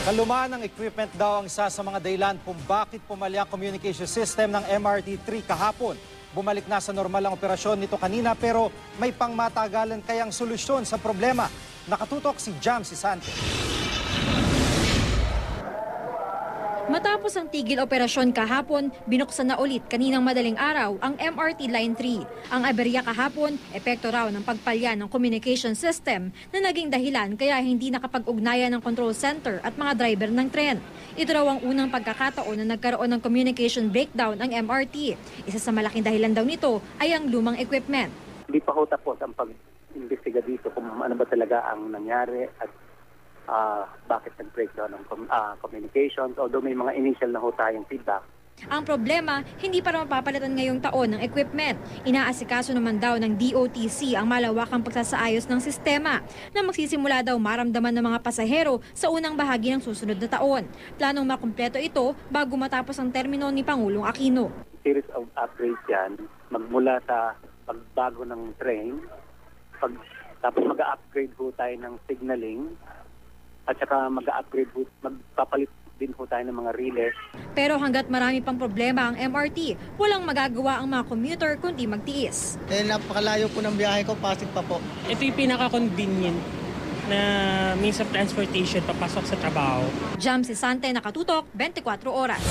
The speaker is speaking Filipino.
Kalumaan ng equipment daw ang isa sa mga dahilan kung bakit pumali ang communication system ng MRT-3 kahapon. Bumalik na sa normal ang operasyon nito kanina pero may pangmatagalan kayang solusyon sa problema. Nakatutok si Jam Sisante. Matapos ang tigil operasyon kahapon, binuksan na ulit kaninang madaling araw ang MRT Line 3. Ang aberya kahapon, epekto raw ng pagpalya ng communication system na naging dahilan kaya hindi nakapag-ugnayan ng control center at mga driver ng tren. Ito raw ang unang pagkakataon na nagkaroon ng communication breakdown ang MRT. Isa sa malaking dahilan daw nito ay ang lumang equipment. Hindi pa ho tapos ang pag-imbestiga dito kung ano ba talaga ang nangyari at bakit nag-breakdown ng communications, although may mga initial na ho tayong feedback. Ang problema, hindi pa mapapalitan ngayong taon ng equipment. Inaasikaso naman daw ng DOTC ang malawakang pagsasaayos ng sistema na magsisimula daw maramdaman ng mga pasahero sa unang bahagi ng susunod na taon. Planong makumpleto ito bago matapos ang termino ni Pangulong Aquino. Series of upgrades yan, magmula sa pagbago ng train, tapos mag-upgrade po tayo ng signaling, at saka mag-upgrade po, magpapalit din po tayo ng mga relays. Pero hanggat marami pang problema ang MRT, walang magagawa ang mga commuter kundi magtiis. Napakalayo po ng biyahe ko, Pasig pa po. Ito yung pinaka-convenient na means of transportation papasok sa trabaho. Jam Sisante, Nakatutok, 24 Oras.